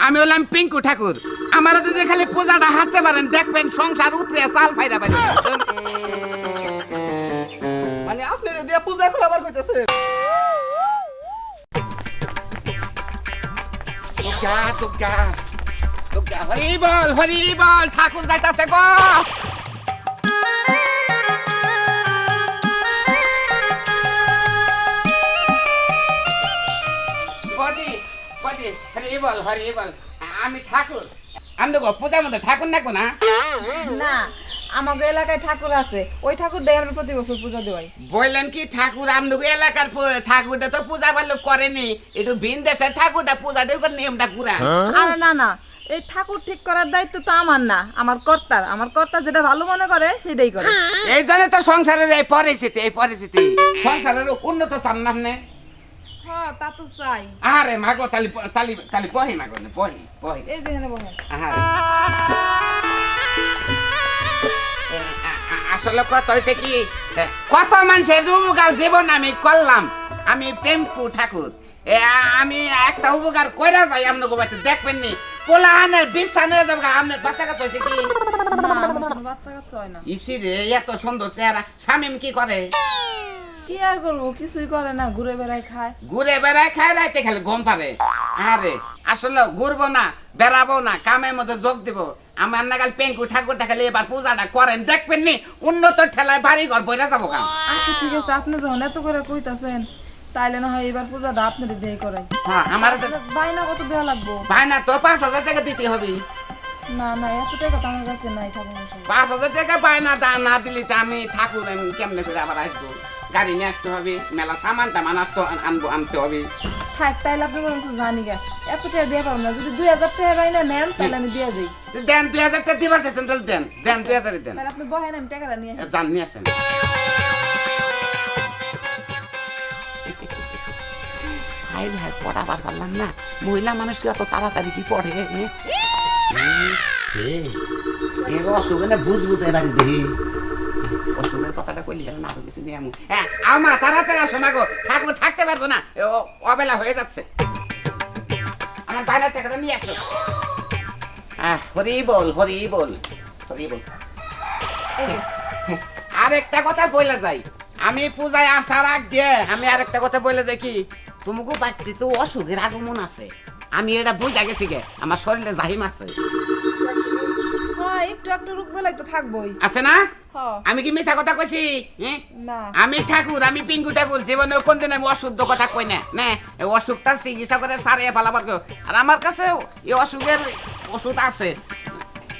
আমি হলাম পিঙ্কু ঠাকুর। আমার যদি খালি পূজাটা হাতে পারেন দেখবেন সংসার উতরে চাল ফাইরা পাইবে। মানে আপনারে দিয়া পূজা করাবার কইতাছে। হরি বল ঠাকুর যাইতাছে গো। হরি বল আমি ঠাকুর। আমি তো পূজার মধ্যে ঠাকুর নাকবো না। না আমাদের এলাকায় ঠাকুর আছে, ওই ঠাকুর দিয়ে আমরা প্রতি বছর পূজা দেওয়াই। বললেন কি ঠাকুর আমনুক এলাকার ঠাকুরটা তো পূজা পারলে করেনি, একটু ভিন দেশের ঠাকুরটা পূজাটার উপর নিয়মটা ঘুরা। আরে না না, এই ঠাকুর ঠিক করার দায়িত্ব তো আমার না, আমার কর্তার। আমার কর্তা যেটা ভালো মনে করে সেটাই করে। এই জন্য তো সংসারের এই পরিস্থিতি সংসারের উন্নত চান না আপনি। হ্যাঁ তা তো চাই। আরে মাগো তালি পহি মাগো পহি এই যেখানে বসে আসলে কত হয়েছে কি, কত মানুষের উপকার জীবন আমি করলাম। আমি পিঙ্কু ঠাকুর, আমি একটা উপকার কইরা যাই আপনাকে বাড়িতে দেখবেন নি পোলাহানের বিছানে যাবো। আপনার বাচ্চা কাছে হয়েছে কি? বাচ্চা কাচ্চা হয় না। ইসি রে এত সুন্দর চেহারা। শামিম কি করে? কি আর করবো, কিছুই করে না, ঘুরে বেড়ায় খায়। রাইতে খালি ঘুম পারে। আরে আসলে ঘুরবো না, বেড়াবো না, কামের মধ্যে যোগ দিব। আমার নাগাল পিঙ্কু ঠাকুর দেখালে এবার পূজাটা করেন দেখবেন নি উন্নত ঠেলায় বাড়ি ঘর বইরা যাবো। আচ্ছা ঠিক আছে, আপনি যখন এত করে কইতাছেন তাইলে না হয় এবার পূজাটা আপনাদের দিয়ে করাই। হ্যাঁ আমার বাইনা কত দেওয়া লাগবো? ভাইনা তো 5,000 টাকা দিতে হবে। না না এত টাকা তো আমার কাছে নাই। ঠাকুর 5,000 টাকা বায়না না দিলে তো আমি ঠাকুর আমি কেমনে করে আবার আসবো? গাড়ি নিয়ে আসতে হবে, মেলা সামান টামান আনতে হবে। থাক তাইলে আপনি বরং জানি গা, এত টাকা দিয়ে পারবো না। যদি 2,000 টাকা বাইনা নেন তাহলে আমি দিয়ে যাই। দেন 2,000 টাকা দিবা চাইছেন তাহলে দেন 2,000 দেন। তাহলে আপনি বহেন, আমি টাকাটা নিয়ে আসি। জান নিয়ে আসেন। ভাই পড়াবার পারলাম না, মহিলা মানুষ কি অত তাড়াতাড়ি কি পড়ে? অসুখ বুঝবুঝে রাখি দেখি অসুখের কথাটা কইলি না আরো কিছু নিয়ে আমা তাড়াতাড়ি আসো না গো, ঠাকুর থাকতে পারবো না, অবেলা হয়ে যাচ্ছে। আমার বাইরের টাকাটা নিয়ে আসো। হরি বল আরেকটা কথা বলে যাই, আমি পূজায় আসার আগে আমি আরেকটা কথা বলে যাই কি, তোমাকে বাড়িতে তো অসুখের আগমন আছে। আমি এটা বুঝা গেছি গে, আমার শরীরে জাহিম আছে। হ্যাঁ একটু একটু রোগ বেলায় তো থাকবোই। আছে না? হ্যাঁ। আমি কি মিথ্যা কথা কইছি? না আমি ঠাকুর, আমি পিঙ্কু ঠাকুর, জীবনে কোনদিন আমি অশুদ্ধ কথা কই না। না এই অসুখটা চিকিৎসা করে সারিয়ে ফেলাবার কেউ। আর আমার কাছে এই অসুখের ওষুধ আছে,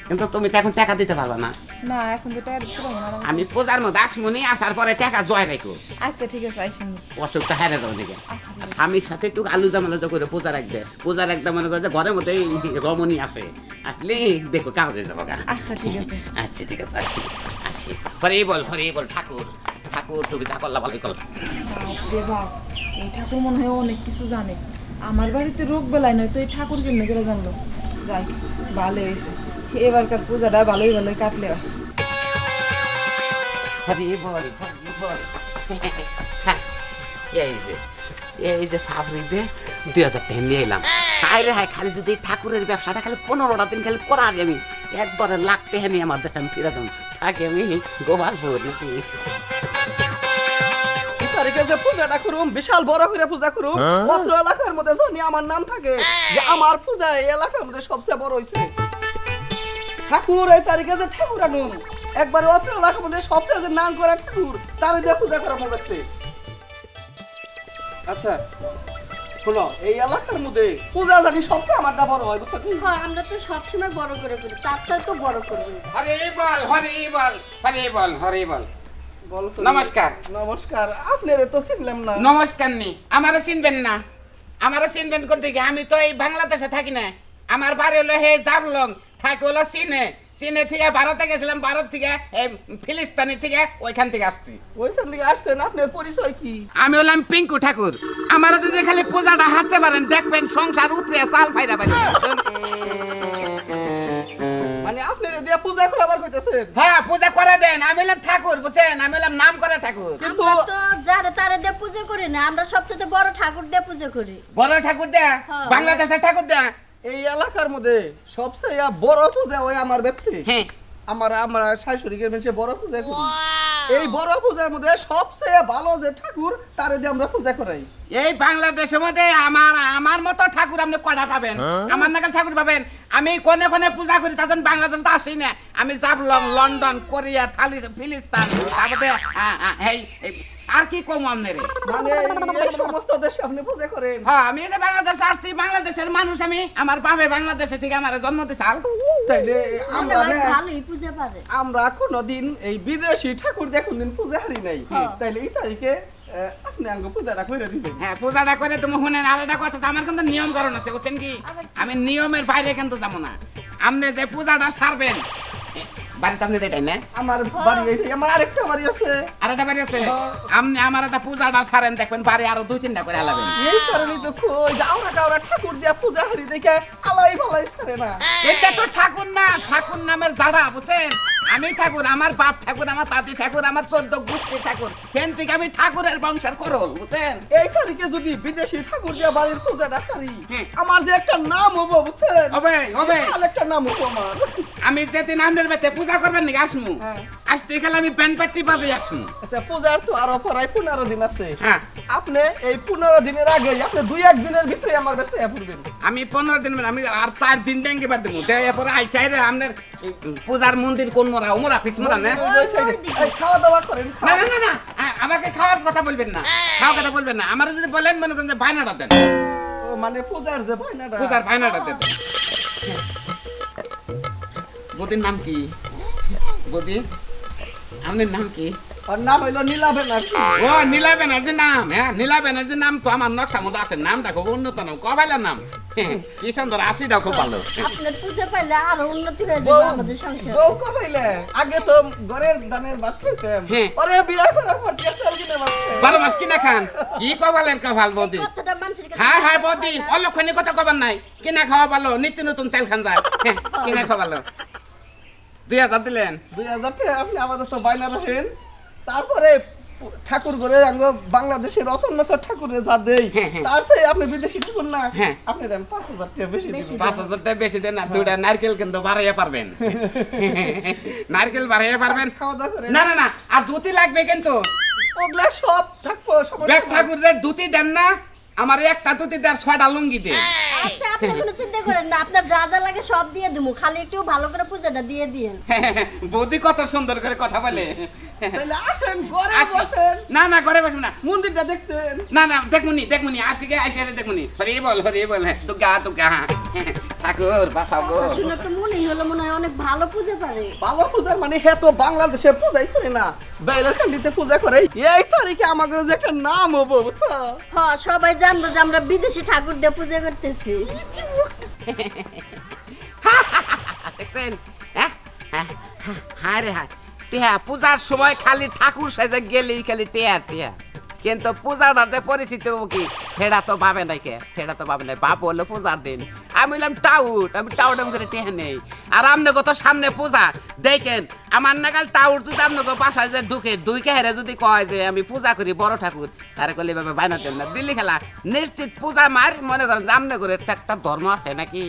কিন্তু তুমি তো এখন টাকা দিতে পারবে না। না এখন তো টাকা দিতে পারবো না। আমি পূজার মধ্যে আসমুনি, আসার পরে টাকা জয় রাখো। আচ্ছা ঠিক আছে আইসেন। অসুখটা হেরে যাও নাকি। আচ্ছা ঠিক আছে। স্বামীর সাথে একটু আলু জামালা করে পূজা রাখবে। পূজার একদম মনে করে যে ঘরের মধ্যে রমণী আসে, আসলে দেখো কাগজে যাবো। আচ্ছা ঠিক আছে। আচ্ছা ঠিক আছে, আসি। হরি বল ঠাকুর তুমি যা করলা ভালোই করলা। দেবা এই ঠাকুর মনে হয় অনেক কিছু জানে। আমার বাড়িতে রোগ বেলায় নয় তো এই ঠাকুর কেমনে করে জানলো? যাই ভালো হয়েছে, এবারকার পূজাটা ভালোই কাটলে। হরি বল এই যে ফাবরিতে 2,000 টাকা নিয়ে এলাম। হায় হায়, খালি যদি ঠাকুরের ব্যবসাটা খালি 15টা দিন খালি করা আমি একবারে লাগতে হ্যাঁ আমার দেশে আমি ফিরে যাবো। থাকে আমি গোপালপুর নাকি তারিখে যে পূজাটা করুম, বিশাল বড় করে পূজা করুম, অত্র এলাকার মধ্যে জানি আমার নাম থাকে যে আমার পূজা এই এলাকার মধ্যে সবচেয়ে বড় হইছে। ঠাকুর এই তারিখে যে ঠাকুর আনুন, একবার অত্র এলাকার মধ্যে সবচেয়ে যে নাম করা ঠাকুর তার দিয়ে পূজা করা মনে। আচ্ছা শোনো, এই এলাকার মধ্যে পূজা জানি সবচেয়ে আমারটা বড় হয়, বুঝছো কি? হ্যাঁ আমরা তো সবসময় বড় করে করি, তার চাই তো বড় করবো। হরি বল। বলো তো। নমস্কার। নমস্কার, আপনারে তো চিনলাম না। নমস্কার নি, আমারে চিনবেন না? আমারে চিনবেন করতে কি? আমি তো এই বাংলাদেশে থাকি না, আমার বাড়ি হলো হে জাবলং, থাকে হলো চীনে থেকে ভারতে গেছিলাম, ভারত থেকে ফিলিস্তিনি থেকে ওইখান থেকে আসছি। ওইখান থেকে আসছেন, আপনার পরিচয় কি? আমি হলাম পিঙ্কু ঠাকুর। আমার যদি খালি পূজাটা হাতে পারেন দেখবেন সংসার উতরে চাল ফাইরা পাইবে। মানে আপনারে দিয়া পূজা করাবার কইতাছেন? হ্যাঁ পূজা করে দেন। আমি হলাম ঠাকুর, বুঝছেন? আমি হলাম নাম করা ঠাকুর। কিন্তু আমরা তো যারা তারা দিয়ে পূজা করি না, আমরা সবচেয়ে বড় ঠাকুর দিয়ে পূজা করি। বড় ঠাকুর দেয়া, হ্যাঁ। বাংলাদেশের ঠাকুর দেয়া। এই এলাকার মধ্যে সবচেয়ে বড় পূজা ওই আমার ব্যক্তি হ্যাঁ আমরা শাশুড়িকে মেছে বড় পূজা করি এই বড় পূজার মধ্যে সবচেয়ে ভালো যে ঠাকুর তারে দিয়ে আমরা পূজা করাই এই বাংলাদেশের মধ্যে আমার মতো ঠাকুর আপনি কটা পাবেন আমার নাগাল ঠাকুর পাবেন আমি কোনে কোনে পূজা করি তখন বাংলাদেশ তো আসি না আমি যাবলং লন্ডন কোরিয়া ফিলিস্তিন তারপরে আর কি কম আপনারে মানে এই সমস্ত দেশে আপনি পূজা করেন হ্যাঁ আমি এই যে বাংলাদেশ আসছি বাংলাদেশের মানুষ আমি আমার বাপে বাংলাদেশে থেকে আমার জন্ম দিছাল তাইলে মনে আমরা হয় না- ভালোই পূজা পারে আমরা কোনোদিন এই বিদেশি ঠাকুর দিয়ে কোনদিন পূজা হারি নাই হ্যাঁ। তাইলে এই তারিখে আপনি আঙ্গ পূজাটা করে দিবেন হ্যাঁ পূজাটা করে তুমি শুনেন আর একটা কথা আমার কিন্তু নিয়ম করণ আছে বুঝছেন কি আমি নিয়মের বাইরে কিন্তু যাবো না আপনি যে পূজাটা সারবেন বাড়িতে আপনি দেটাই না আমার বাড়ি এইটাই, আমার আরেকটা বাড়ি আছে আর একটা বাড়ি আছে আপনি আমার একটা পূজাটা সারেন দেখবেন বাড়ি আরো 2-3টা করে আলাবেন এই কারণেই তো কই যে আমরা কাউরা ঠাকুর দিয়া পূজা হারি দেখে আলাই ভালাই ছাড়ে না এটা তো ঠাকুর না ঠাকুর নামের জাড়া বুঝছেন আমি ঠাকুর আমার বাপ ঠাকুর আমার দাদি ঠাকুর আমার 14 গোষ্ঠী ঠাকুর সেন থেকে আমি ঠাকুরের বংশের করল বুঝছেন এই তারিখে যদি বিদেশি ঠাকুর দিয়া বাড়ির পূজাটা করি হ্যাঁ। আমার যে একটা নাম হবো বুঝছেন হবে বিশাল একটা নাম হবো আমার আমি যেদিন আপনার বাড়িতে পূজা করবেন নাকি আসমু হ্যাঁ। আসতে গেলে আমি ব্যান্ড পার্টি বাজে আসমু আচ্ছা পূজার তো আরো প্রায় 15 দিন আছে হ্যাঁ আপনি এই 15 দিনের আগে আপনি 2-1 দিনের ভিতরে আমার কাছে পড়বেন আমি 15 দিন আমি আর 4 দিন ব্যাংকে বাদ দেবো এরপরে আই চাইরে আপনার পূজার মন্দির কোন মোড়া ওমরা পিছ মোড়া না এই খাওয়া দাওয়া করেন না না না না আমাকে খাওয়ার কথা বলবেন না খাওয়ার কথা বলবেন না আমার যদি বলেন মনে করেন যে বায়নাটা দেন ও, মানে পূজার যে ভাইনাটা পূজার বায়নাটা দেন বদির নাম কি বদি আপনার নাম কি ওর নাম হইলো নীলা ব্যানার্জি ও নীলা ব্যানার্জির নাম হ্যাঁ নীলা ব্যানার্জির নাম তো আমার নকশার মধ্যে আছে নামটা খুব উন্নত নাম কবাইলার নাম কি সুন্দর আশিটাও খুব ভালো আপনার পূজা পাইলে আরো উন্নতি হয়ে বউ যাবে আমাদের সংসার বউ কবাইলে আগে তো ঘরের দানের ভাত খাইতাম হ্যাঁ। পরে বিয়ে করার পর কেসাল কিনে ভাত খাই। বারো মাস কিনা খান কি কবালেন কবাল বদি কথাটা মানুষের কাছে হ্যাঁ হ্যাঁ বদি অলক্ষণী কথা কবার নাই কিনা খাওয়া ভালো নিত্য নতুন চাল খান যায় কিনা খাওয়া ভালো 2000 দিলেন 2000 টাকা আপনি আমাদের তো বাইনা রাখেন তারপরে ঠাকুর ঘরে আঙ্গ বাংলাদেশের অসন্নসর ঠাকুরে যা দেই হ্যাঁ, হ্যাঁ। তার চেয়ে আপনি বিদেশি ঠাকুর না হ্যাঁ। আপনি দেন 5000 টাকা বেশি দিবেন 5000 টাকা বেশি দেন আর দুইটা নারকেল কিন্তু বাড়াইয়া পারবেন নারকেল বাড়াইয়া পারবেন খাওয়া দাওয়া করে না না না আর দুটি লাগবে কিন্তু ওগুলা সব থাকবো ব্যাগ সমস্যা নাই। ঠাকুরের দুটি দেন না আমার একটা দুটি দেন 6টা লুঙ্গি দেন আচ্ছা আপনি কোনো চিন্তা করেন না আপনার যা যা লাগে সব দিয়ে দেবো খালি একটু ভালো করে পূজাটা দিয়ে দিয়েন বৌদি কত সুন্দর করে কথা বলে তাহলে আসেন ঘরে আসি। বসেন না না ঘরে বসবো না মন্দিরটা দেখতেন না না দেখুনি আসি গে আসি দেখুনি হরি বল হ্যাঁ দুর্গা ঠাকুর বাঁচাও গো শুনে তো মনেই হলো মনে হয় অনেক ভালো পূজা পারে বাবা পূজার মানে হে তো বাংলাদেশে পূজাই করে না বাইরের কান্ডিতে পূজা করে এই তারিখে আমাদের যে একটা নাম হবো বুঝছো হ্যাঁ সবাই জানবো যে আমরা বিদেশি ঠাকুর দিয়ে পূজা করতেছি দেখছেন হ্যাঁ রে হ্যাঁ টিয়া পূজার সময় খালি ঠাকুর সাজে গেলেই খালি টিয়া কিন্তু পূজাটা যে পরিচিতি হবো কি সেটা তো পাবে নাই কে সেটা তো পাবে নাই বাপ হলো পূজার দিন আমি বললাম আমি টাউট করে টিয়া নেই আর আপনাকে তো সামনে পূজা দেখেন আমার নাগাল টাউট যদি আপনাকে বাসায় যে ঢুকে দুইকে হেরে যদি কয় যে আমি পূজা করি বড় ঠাকুর তারে করলে এভাবে বানাতেন না দিল্লি খেলা নিশ্চিত পূজা মার মনে করেন যে আমনে করে একটা ধর্ম আছে নাকি